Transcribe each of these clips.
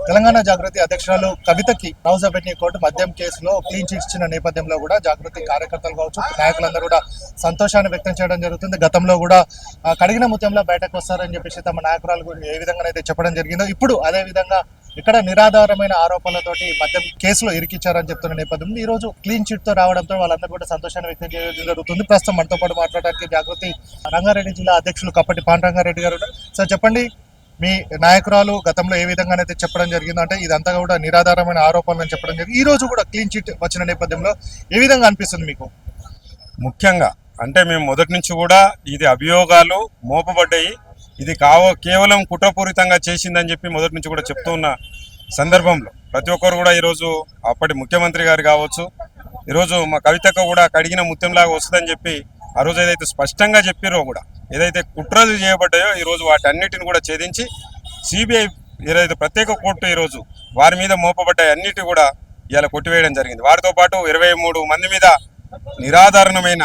తెలంగాణ జాగృతి అధ్యక్షురాలు కవితకి house avenue court మద్యం కేసులో క్లీన్ చిట్ ఇచ్చిన నేపథ్యంలో కూడా జాగృతి కార్యకర్తలు కావచ్చు, నాయకులందరూ కూడా సంతోషాన్ని వ్యక్తం చేయడం జరుగుతుంది. గతంలో కూడా కడిగిన ముత్యంలో బయటకు వస్తారని చెప్పేసి తమ నాయకురాలు గురించి ఏ విధంగా అయితే చెప్పడం జరిగిందో, ఇప్పుడు అదే విధంగా ఇక్కడ నిరాధారమైన ఆరోపణలతోటి మద్యం కేసులో ఇరికిచ్చారని చెప్తున్న నేపథ్యంలో ఈ రోజు క్లీన్ చిట్ తో రావడంతో వాళ్ళందరూ కూడా సంతోషాన్ని వ్యక్తం చేయడం జరుగుతుంది. ప్రస్తుతం మనతో పాటు మాట్లాడడానికి జాగృతి రంగారెడ్డి జిల్లా అధ్యక్షులు కప్పటి పాండురంగారెడ్డి గారు. సార్ చెప్పండి, మీ నాయకురాలు గతంలో ఏ విధంగానైతే చెప్పడం జరిగిందో, అంటే ఇదంతా కూడా నిరాధారమైన ఆరోపణలు చెప్పడం జరిగింది, ఈ రోజు కూడా క్లీన్ చిట్ వచ్చిన నేపథ్యంలో ఏ విధంగా అనిపిస్తుంది మీకు? ముఖ్యంగా అంటే మేము మొదటి నుంచి కూడా ఇది అభియోగాలు మోపబడ్డాయి, ఇది కేవలం కుట్రపూరితంగా చేసిందని చెప్పి మొదటి నుంచి కూడా చెప్తూ ఉన్న సందర్భంలో ప్రతి ఒక్కరు కూడా ఈరోజు అప్పటి ముఖ్యమంత్రి గారు కావచ్చు, ఈరోజు మా కవితకు కూడా కడిగిన ముత్యంలాగా వస్తుందని చెప్పి ఆ రోజు ఏదైతే స్పష్టంగా చెప్పారో, కూడా ఏదైతే కుట్రలు చేయబడ్డాయో ఈరోజు వాటన్నిటిని కూడా ఛేదించి సిబిఐ ఏదైతే ప్రత్యేక కోర్టు ఈరోజు వారి మీద మోపబడ్డాయి అన్నిటి కూడా ఇలా కొట్టివేయడం జరిగింది. వారితో పాటు 23 మంది మీద నిరాధారణమైన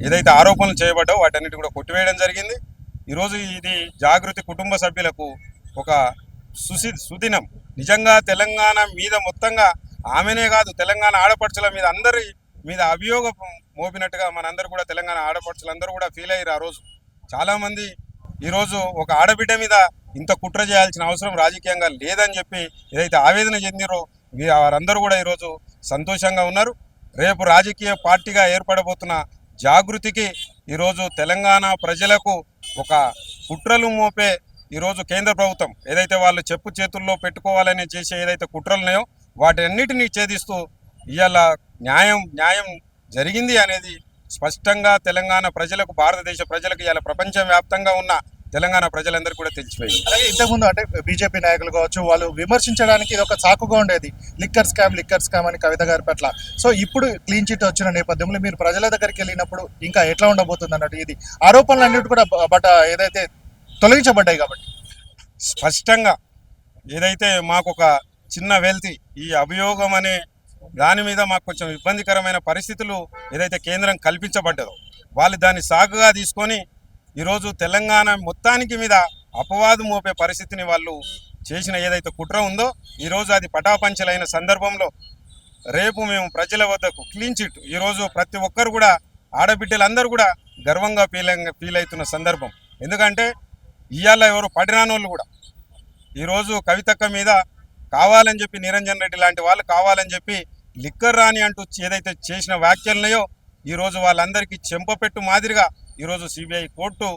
ఏదైతే ఆరోపణలు చేయబడ్డాయో వాటన్నిటి కూడా కొట్టివేయడం జరిగింది. ఈరోజు ఇది జాగృతి కుటుంబ సభ్యులకు ఒక సుదినం. నిజంగా తెలంగాణ మీద మొత్తంగా ఆమెనే కాదు, తెలంగాణ ఆడపడుచుల మీద అందరి మీద అభియోగం మోపినట్టుగా మనందరూ కూడా తెలంగాణ ఆడపడుచులందరూ కూడా ఫీల్ అయ్యారు. ఆ రోజు చాలామంది ఈరోజు ఒక ఆడబిడ్డ మీద ఇంత కుట్ర చేయాల్సిన అవసరం రాజకీయంగా లేదని చెప్పి ఏదైతే ఆవేదన చెందిరో వారందరూ కూడా ఈరోజు సంతోషంగా ఉన్నారు. రేపు రాజకీయ పార్టీగా ఏర్పడబోతున్న జాగృతికి ఈరోజు తెలంగాణ ప్రజలకు ఒక కుట్రలు మోపే ఈరోజు కేంద్ర ప్రభుత్వం ఏదైతే వాళ్ళు చెప్పు చేతుల్లో పెట్టుకోవాలని చేసే ఏదైతే కుట్రలున్నాయో వాటన్నిటినీ ఛేదిస్తూ ఇవాళ న్యాయం జరిగింది అనేది స్పష్టంగా తెలంగాణ ప్రజలకు, భారతదేశ ప్రజలకు, ఇవాళ ప్రపంచవ్యాప్తంగా ఉన్న తెలంగాణ ప్రజలందరూ కూడా తెలిసిపోయింది. అలాగే ఇంతకుముందు అంటే బీజేపీ నాయకులు కావచ్చు, వాళ్ళు విమర్శించడానికి ఇది ఒక సాకుగా ఉండేది, లిక్కర్ స్కామ్ అని కవిత గారి పట్ల. సో ఇప్పుడు క్లీన్ చిట్ వచ్చిన నేపథ్యంలో మీరు ప్రజల దగ్గరికి వెళ్ళినప్పుడు ఇంకా ఎట్లా ఉండబోతుంది అన్నట్టు, ఇది ఆరోపణలు అన్నిటి కూడా ఏదైతే తొలగించబడ్డాయి కాబట్టి స్పష్టంగా ఏదైతే మాకు ఒక చిన్న వెల్తి ఈ అభియోగం అనే దాని మీద మాకు కొంచెం ఇబ్బందికరమైన పరిస్థితులు ఏదైతే కేంద్రం కల్పించబడ్డదో వాళ్ళు దాన్ని సాకుగా తీసుకొని ఈరోజు తెలంగాణ మొత్తానికి మీద అపవాదు మోపే పరిస్థితిని వాళ్ళు చేసిన ఏదైతే కుట్ర ఉందో ఈరోజు అది పటాపంచలైన సందర్భంలో రేపు మేము ప్రజల వద్దకు క్లీన్ చిట్ ఈరోజు ప్రతి ఒక్కరు కూడా ఆడబిడ్డలందరూ కూడా గర్వంగా ఫీల్ అవుతున్న సందర్భం. ఎందుకంటే ఇవాళ ఎవరు పడిరానోళ్ళు కూడా ఈరోజు కవితక్క మీద కావాలని చెప్పి నిరంజన్ రెడ్డి లాంటి వాళ్ళు కావాలని చెప్పి లిక్కర్ రాని అంటూ ఏదైతే చేసిన వ్యాఖ్యలున్నాయో ఈరోజు వాళ్ళందరికీ చెంపపెట్టు మాదిరిగా ఈరోజు సిబిఐ కోర్టు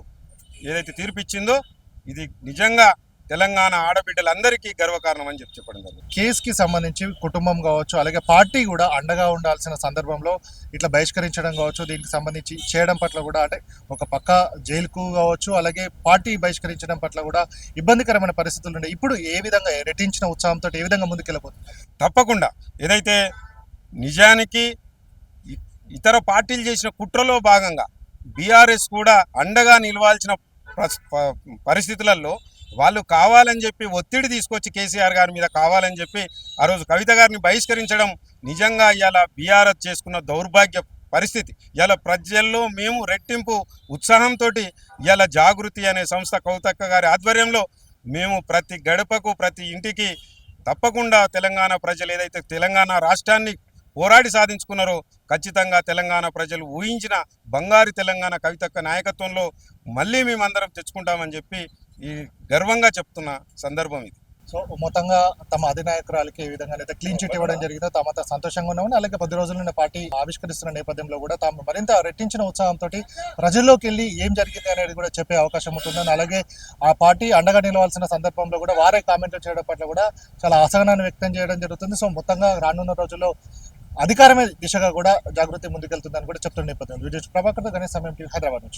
ఏదైతే తీర్పిచ్చిందో ఇది నిజంగా తెలంగాణ ఆడబిడ్డలందరికీ గర్వకారణం అని చెప్పడం జరిగింది. కేసుకి సంబంధించి కుటుంబం కావచ్చు, అలాగే పార్టీ కూడా అండగా ఉండాల్సిన సందర్భంలో ఇట్లా బహిష్కరించడం కావచ్చు, దీనికి సంబంధించి చేయడం పట్ల కూడా అంటే ఒక పక్క జైలుకు కావచ్చు, అలాగే పార్టీ బహిష్కరించడం పట్ల కూడా ఇబ్బందికరమైన పరిస్థితులు ఉన్నాయి. ఇప్పుడు ఏ విధంగా రెట్టించిన ఉత్సాహంతో ఏ విధంగా ముందుకెళ్ళబోతుంది? తప్పకుండా ఏదైతే నిజానికి ఇతర పార్టీలు చేసిన కుట్రలో భాగంగా బీఆర్ఎస్ కూడా అండగా నిలవాల్సిన పరిస్థితులలో వాళ్ళు కావాలని చెప్పి ఒత్తిడి తీసుకొచ్చి కేసీఆర్ గారి మీద కావాలని చెప్పి ఆ రోజు కవిత గారిని బహిష్కరించడం నిజంగా ఇవాళ బీఆర్ఎస్ చేసుకున్న దౌర్భాగ్య పరిస్థితి. ఇవాళ ప్రజల్లో మేము రెట్టింపు ఉత్సాహంతో ఇవాళ జాగృతి అనే సంస్థ కవితక్క గారి ఆధ్వర్యంలో మేము ప్రతి గడపకు ప్రతి ఇంటికి తప్పకుండా తెలంగాణ ప్రజలు ఏదైతే తెలంగాణ రాష్ట్రాన్ని పోరాడి సాధించుకున్నారో ఖచ్చితంగా తెలంగాణ ప్రజలు ఊహించిన బంగారు తెలంగాణ కవితక్క నాయకత్వంలో మళ్ళీ మేమందరం తెచ్చుకుంటామని చెప్పి ఈ గర్వంగా చెప్తున్న సందర్భం ఇది. సో మొత్తంగా తమ అధినాయకురాలకి ఏ విధంగా అయితే క్లీన్ చిట్ ఇవ్వడం జరిగిందో తమంతా సంతోషంగా ఉన్నామని, అలాగే 10 రోజుల నుండి పార్టీ ఆవిష్కరిస్తున్న నేపథ్యంలో కూడా తాము మరింత రెట్టించిన ఉత్సాహంతో ప్రజల్లోకి వెళ్ళి ఏం జరిగింది అనేది కూడా చెప్పే అవకాశం ఉంటుందని, అలాగే ఆ పార్టీ అండగా నిలవాల్సిన సందర్భంలో కూడా వారే కామెంట్లు చేయడం పట్ల కూడా చాలా అసహనాన్ని వ్యక్తం చేయడం జరుగుతుంది. సో మొత్తంగా రానున్న రోజుల్లో అధికారమే దిశగా కూడా జాగృతి ముందుకెళ్తుందని కూడా చెప్తున్న నేపథ్యం. వీడియో ప్రభాకర్ గణేష్ సమయం హైదరాబాద్ నుంచి.